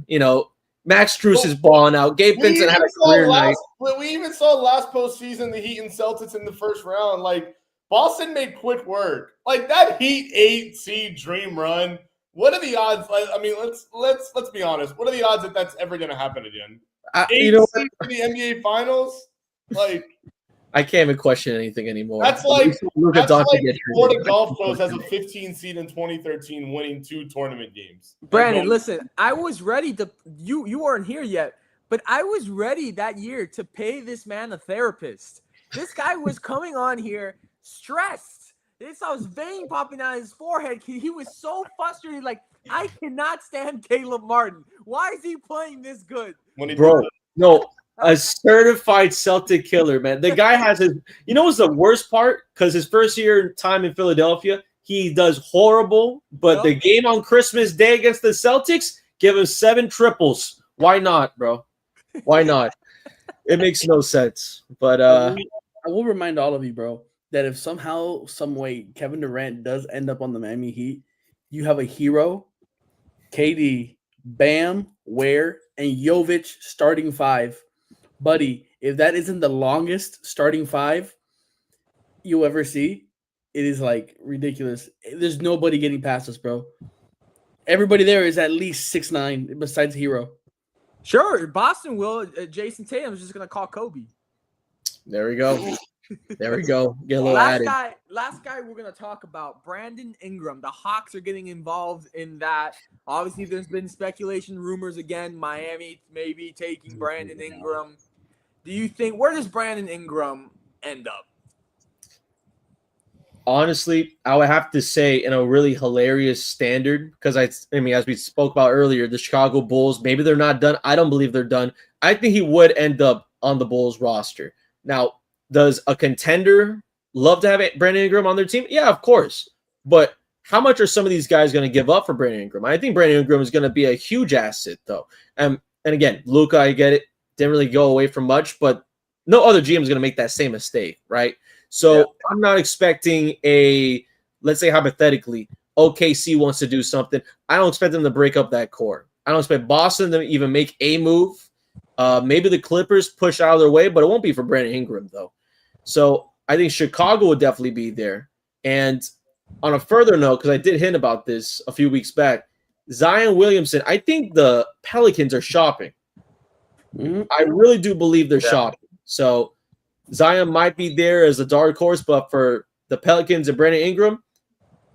Max Strus is balling out. Gabe Vincent had a career night. We even saw last postseason the Heat and Celtics in the first round. Like, Boston made quick work. Like, that Heat 8 seed dream run. What are the odds? I mean, let's be honest. What are the odds that that's ever going to happen again? 8 seed for the NBA Finals? Like, I can't even question anything anymore. That's like Florida Gulf Coast has a 15 seed in 2013, winning 2 tournament games. Brandon, listen, I was ready to you weren't here yet, but I was ready that year to pay this man a therapist. This guy was coming on here stressed. This saw his vein popping out his forehead. He was so frustrated, like, I cannot stand Caleb Martin. Why is he playing this good? Bro, no. A certified Celtic killer, man. The guy has his, you know what's the worst part? Because his first year time in Philadelphia, he does horrible. But the game on Christmas Day against the Celtics, give him 7 triples. Why not, bro? Why not? It makes no sense. But I will remind all of you, bro, that if somehow, some way, Kevin Durant does end up on the Miami Heat, you have a hero, KD, Bam, Ware, and Jovic starting 5. Buddy, if that isn't the longest starting 5 you ever see, it is like ridiculous. There's nobody getting past us, bro. Everybody there is at least 6'9", besides Hero. Sure, Boston will. Jason Tatum's just gonna call Kobe. There we go. There we go. Get a little last added. Last guy we're gonna talk about, Brandon Ingram. The Hawks are getting involved in that. Obviously, there's been speculation, rumors again. Miami maybe taking Brandon Ingram. Do you think, where does Brandon Ingram end up? Honestly, I would have to say in a really hilarious standard because I mean, as we spoke about earlier, the Chicago Bulls, maybe they're not done. I don't believe they're done. I think he would end up on the Bulls roster. Now, does a contender love to have Brandon Ingram on their team? Yeah, of course. But how much are some of these guys going to give up for Brandon Ingram? I think Brandon Ingram is going to be a huge asset, though. And again, Luka, I get it. Didn't really go away from much, but no other GM is going to make that same mistake, right? So I'm not expecting let's say hypothetically, OKC wants to do something. I don't expect them to break up that core. I don't expect Boston to even make a move. Maybe the Clippers push out of their way, but it won't be for Brandon Ingram, though. So I think Chicago would definitely be there. And on a further note, because I did hint about this a few weeks back, Zion Williamson, I think the Pelicans are shopping. I really do believe they're shopping. So Zion might be there as a dark horse, but for the Pelicans and Brandon Ingram,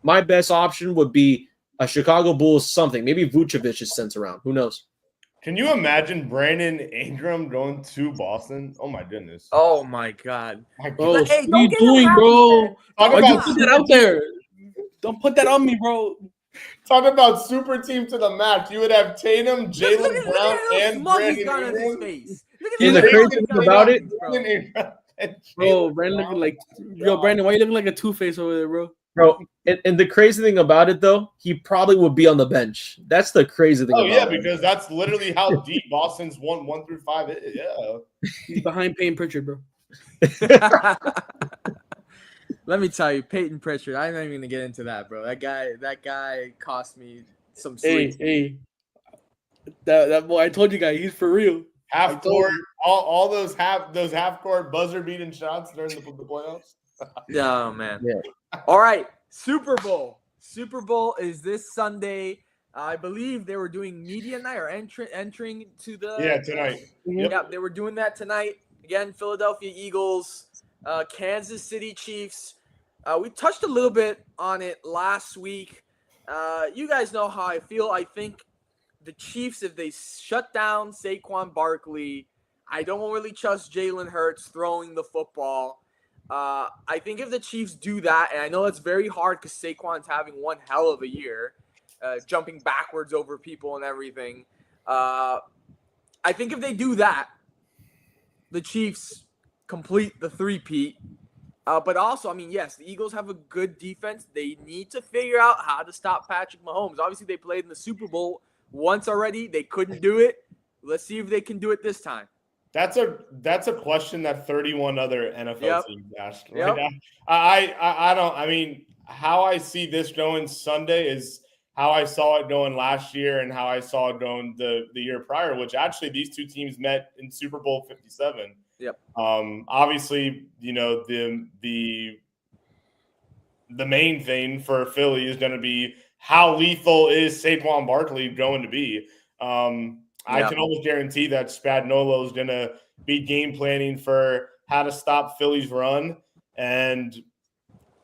my best option would be a Chicago Bulls something. Maybe Vucevic is sent around. Who knows? Can you imagine Brandon Ingram going to Boston? Oh, my goodness. Oh, my God. Bro, what are you doing, bro? Why'd you put that out there? Don't put that on me, bro. Talk about super team to the max. You would have Tatum, Jaylen Brown, and Brandon Ingram. And the crazy thing about it, bro, Brandon looking like Brandon, why are you looking like a two-face over there, bro? Bro, and the crazy thing about it, though, he probably would be on the bench. That's the crazy thing. Because that's literally how deep Boston's 1 through 5 is. Yeah, he's behind Payton Pritchard, bro. Let me tell you, Peyton Pritchard. I'm not even gonna get into that, bro. That guy cost me some sleep. Hey, that boy. I told you guys, he's for real. Half court, all those half court buzzer beating shots during the playoffs. Oh man. Yeah. All right, Super Bowl. Super Bowl is this Sunday. I believe they were doing media night or entering to the tonight. Yeah, they were doing that tonight. Again, Philadelphia Eagles, Kansas City Chiefs. We touched a little bit on it last week. You guys know how I feel. I think the Chiefs, if they shut down Saquon Barkley, I don't really trust Jalen Hurts throwing the football. I think if the Chiefs do that, and I know it's very hard because Saquon's having one hell of a year, jumping backwards over people and everything. I think if they do that, the Chiefs complete the three-peat. But also, I mean, yes, the Eagles have a good defense. They need to figure out how to stop Patrick Mahomes. Obviously, they played in the Super Bowl once already. They couldn't do it. Let's see if they can do it this time. That's a question that 31 other NFL teams asked. Right? Yep. I don't. I mean, how I see this going Sunday is how I saw it going last year and how I saw it going the year prior, which actually these two teams met in Super Bowl 57. Yep. Obviously, the main thing for Philly is going to be how lethal is Saquon Barkley going to be. I can almost guarantee that Spagnuolo is going to be game planning for how to stop Philly's run. And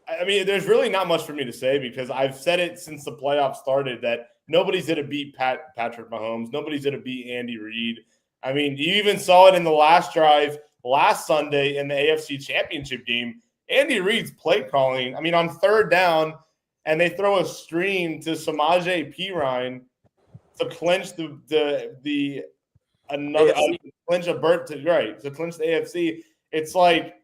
I mean, there's really not much for me to say because I've said it since the playoffs started that nobody's going to beat Patrick Mahomes. Nobody's going to beat Andy Reid. I mean, you even saw it in the last drive last Sunday in the AFC Championship game. Andy Reid's play calling, I mean, on third down, and they throw a screen to Samaje Perine to clinch to clinch the AFC. It's like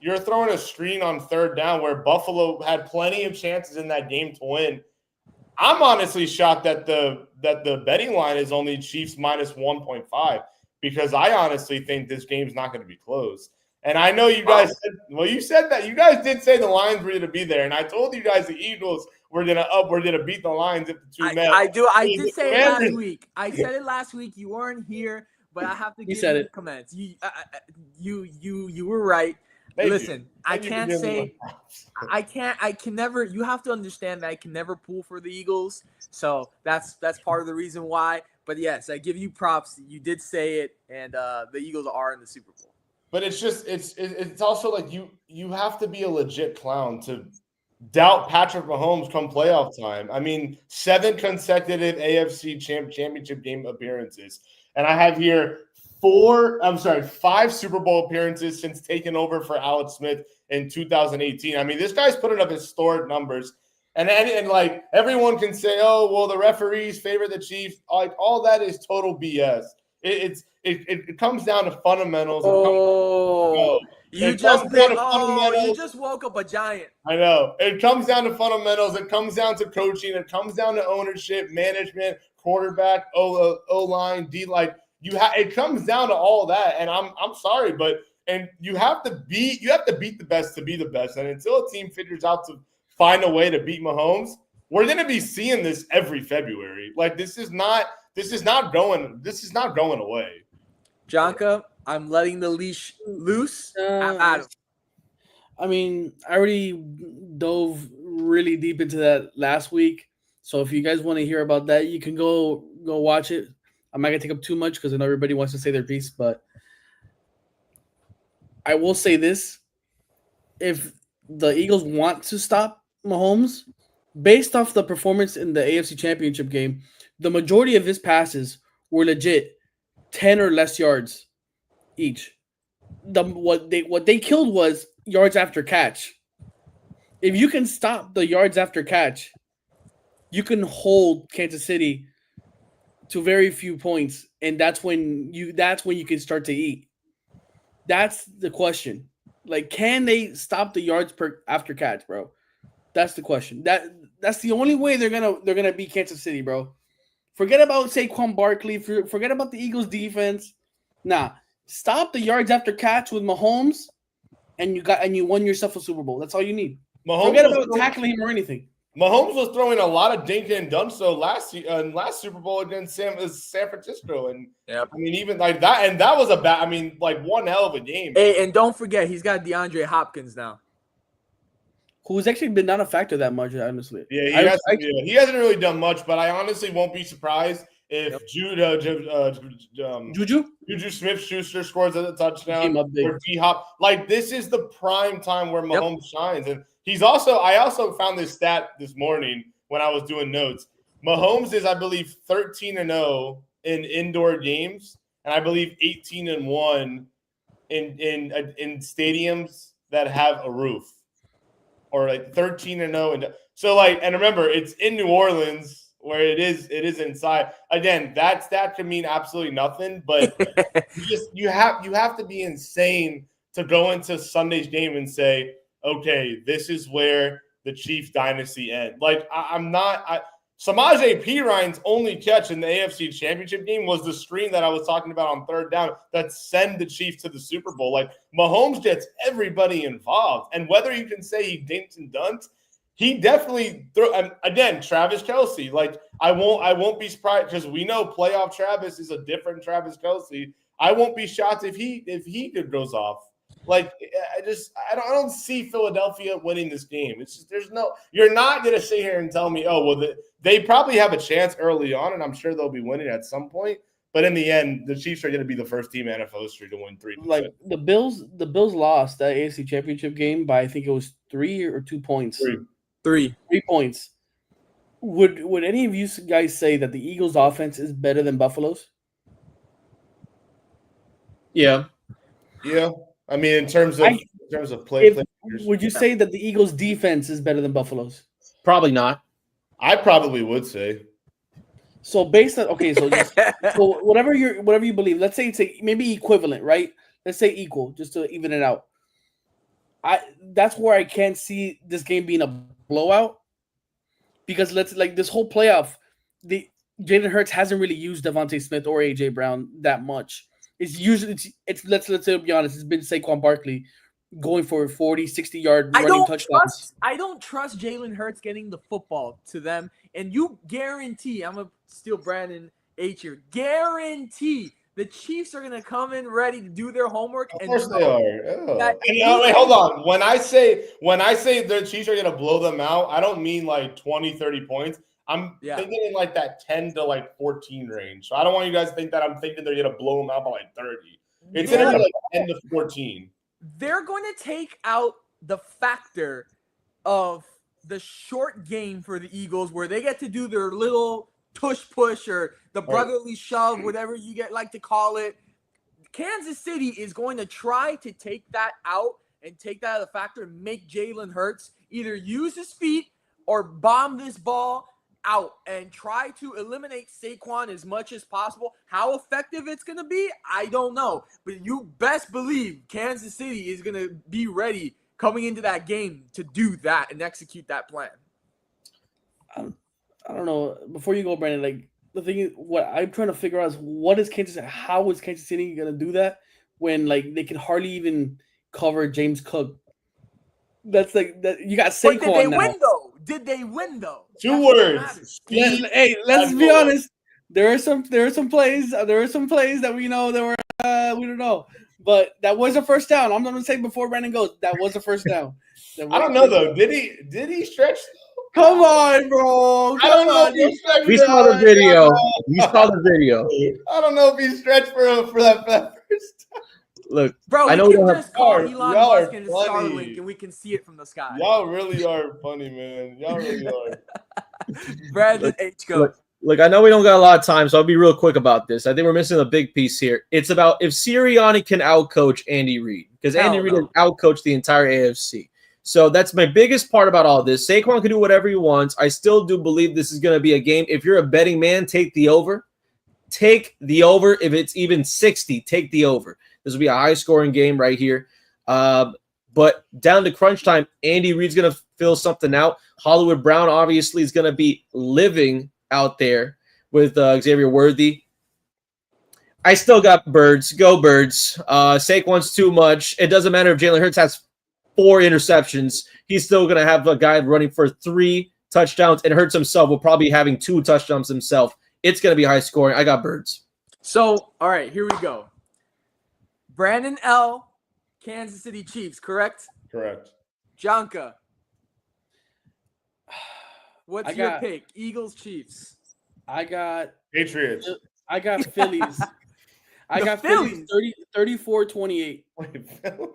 you're throwing a screen on third down where Buffalo had plenty of chances in that game to win. I'm honestly shocked that the betting line is only Chiefs minus 1.5 because I honestly think this game's not going to be close. And I know you guys you said that. You guys did say the Lions were going to be there, and I told you guys the Eagles were going to beat the Lions if the two met. I did say it last week. I said it last week. You weren't here, but I have to give you the comments. You were right. Listen, I can never. You have to understand that I can never pull for the Eagles, so that's part of the reason why. But yes, I give you props. You did say it, and the Eagles are in the Super Bowl. But it's just it's also like you have to be a legit clown to doubt Patrick Mahomes come playoff time. I mean, 7 consecutive AFC championship game appearances, and I have here 5 Super Bowl appearances since taking over for Alex Smith in 2018. I mean, this guy's putting up historic numbers, and like everyone can say, oh well, the referees favor the Chiefs. Like all that is total BS. It comes down to fundamentals. You just woke up a giant. I know. It comes down to fundamentals. It comes down to coaching. It comes down to ownership, management, quarterback, O-line, D. Like it comes down to all that. And I'm sorry, but you have to beat the best to be the best. And until a team figures out to find a way to beat Mahomes, we're going to be seeing this every February. Like this is not going away. Jonka, I'm letting the leash loose. I mean, I already dove really deep into that last week. So if you guys want to hear about that, you can go watch it. I'm not gonna take up too much because I know everybody wants to say their piece, but I will say this: if the Eagles want to stop Mahomes, based off the performance in the AFC Championship game, the majority of his passes were legit 10 or less yards each. What they killed was yards after catch. If you can stop the yards after catch, you can hold Kansas City to very few points, and that's when you can start to eat. That's the question. Like, can they stop the yards per after catch, bro? That's the question. That's the only way they're gonna beat Kansas City, bro. Forget about Saquon Barkley. Forget about the Eagles defense. Nah, stop the yards after catch with Mahomes, and you won yourself a Super Bowl. That's all you need. Forget about tackling him or anything. Mahomes was throwing a lot of dink and dunk last Super Bowl against San Francisco, and I mean even like that, and that was one hell of a game. Hey, and don't forget he's got DeAndre Hopkins now, who's actually been not a factor that much, honestly. Yeah, he hasn't really done much, but I honestly won't be surprised if Juju Smith-Schuster scores a touchdown or D-Hop. Like, this is the prime time where Mahomes shines. And I also found this stat this morning when I was doing notes. Mahomes is, I believe, 13-0 in indoor games, and I believe 18-1 in stadiums that have a roof. Or like 13-0, and so like, and remember, it's in New Orleans where it is inside. Again, that could mean absolutely nothing, but you have to be insane to go into Sunday's game and say, okay, this is where the Chiefs dynasty ends. Like Samaje Perine's only catch in the AFC Championship game was the screen that I was talking about on third down that send the Chiefs to the Super Bowl. Like, Mahomes gets everybody involved. And whether you can say he dinks and dunks, he definitely again, Travis Kelce. Like I won't be surprised because we know playoff Travis is a different Travis Kelce. I won't be shocked if he goes off. Like I don't see Philadelphia winning this game. It's just you're not gonna sit here and tell me, oh well, they probably have a chance early on, and I'm sure they'll be winning at some point. But in the end, the Chiefs are going to be the first team in NFL history to win 3. Like the Bills lost that AFC Championship game by I think it was 3 or 2 points. 3 points. Would any of you guys say that the Eagles' offense is better than Buffalo's? Yeah. Yeah. I mean, in terms of play. Would you say that the Eagles' defense is better than Buffalo's? Probably not. I probably would say. So based on so whatever you believe, let's say it's maybe equivalent, right? Let's say equal, just to even it out. That's where I can't see this game being a blowout because this whole playoff, Jalen Hurts hasn't really used Devontae Smith or AJ Brown that much. It's usually let's be honest, it's been Saquon Barkley going for 40, 60-yard running touchdowns. I don't trust Jalen Hurts getting the football to them. And you guarantee, I'm going to steal Brandon H here, guarantee the Chiefs are going to come in ready to do their homework. Of course they are. Wait, hold on. When I say the Chiefs are going to blow them out, I don't mean like 20, 30 points. I'm thinking in like that 10 to like 14 range. So I don't want you guys to think that I'm thinking they're going to blow them out by like 30. It's going to be like 10 to 14. They're going to take out the factor of the short game for the Eagles where they get to do their little push or the brotherly shove, whatever you like to call it. Kansas City is going to try to take that out and take that out of the factor and make Jalen Hurts either use his feet or bomb this ball out and try to eliminate Saquon as much as possible. How effective it's going to be, I don't know. But you best believe Kansas City is going to be ready coming into that game to do that and execute that plan. I don't know. Before you go, Brandon, like the thing is, what I'm trying to figure out is how is Kansas City going to do that when like they can hardly even cover James Cook? That's like that. You got Saquon. But did they win though? 2 words. Let's be honest. There are some plays that we know that were we don't know. But that was a first down. I'm gonna say before Brandon goes, that was a first down. I don't know though. Did he stretch? Come on, bro. I don't know if he stretched. We saw the video. We saw the video. I don't know if he stretched for that first time. Look, bro, I know we can just call Elon y'all Musk and his Starlink, and we can see it from the sky. Y'all really are funny, man. Y'all really are. Brandon H. Go. Look, I know we don't got a lot of time, so I'll be real quick about this. I think we're missing a big piece here. It's about if Sirianni can outcoach Andy Reid, because Andy Reid has outcoached the entire AFC. So that's my biggest part about all this. Saquon can do whatever he wants. I still do believe this is going to be a game. If you're a betting man, take the over. Take the over. If it's even 60, take the over. This will be a high-scoring game right here. But down to crunch time, Andy Reid's going to fill something out. Hollywood Brown obviously is going to be living out there with Xavier Worthy. I still got Birds. Go Birds. Saquon's too much. It doesn't matter if Jalen Hurts has 4 interceptions. He's still going to have a guy running for 3 touchdowns, and Hurts himself will probably be having 2 touchdowns himself. It's going to be high scoring. I got Birds. So, all right, here we go. Brandon L., Kansas City Chiefs, correct? Correct. Janka, what's your pick? Eagles, Chiefs. I got Patriots. I got Phillies. I got Phillies 34-28. Wait, Phillies?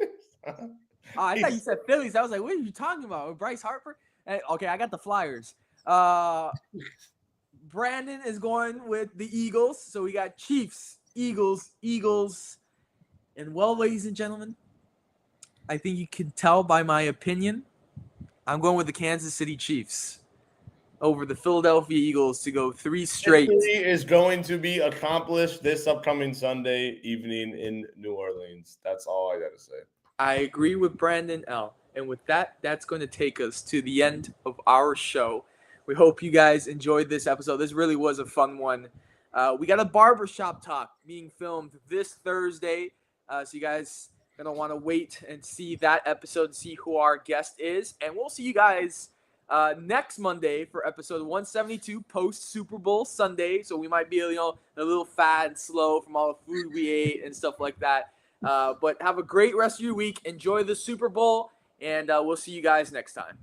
I thought you said Phillies. I was like, what are you talking about? Bryce Harper? Okay, I got the Flyers. Brandon is going with the Eagles. So we got Chiefs, Eagles. And well, ladies and gentlemen, I think you can tell by my opinion, I'm going with the Kansas City Chiefs over the Philadelphia Eagles to go 3 straight. Victory is going to be accomplished this upcoming Sunday evening in New Orleans. That's all I got to say. I agree with Brandon L. And with that, that's going to take us to the end of our show. We hope you guys enjoyed this episode. This really was a fun one. We got a barbershop talk being filmed this Thursday. So you guys are going to want to wait and see that episode and see who our guest is. And we'll see you guys next Monday for episode 172 post Super Bowl Sunday. So we might be a little fat and slow from all the food we ate and stuff like that. But have a great rest of your week. Enjoy the Super Bowl, and we'll see you guys next time.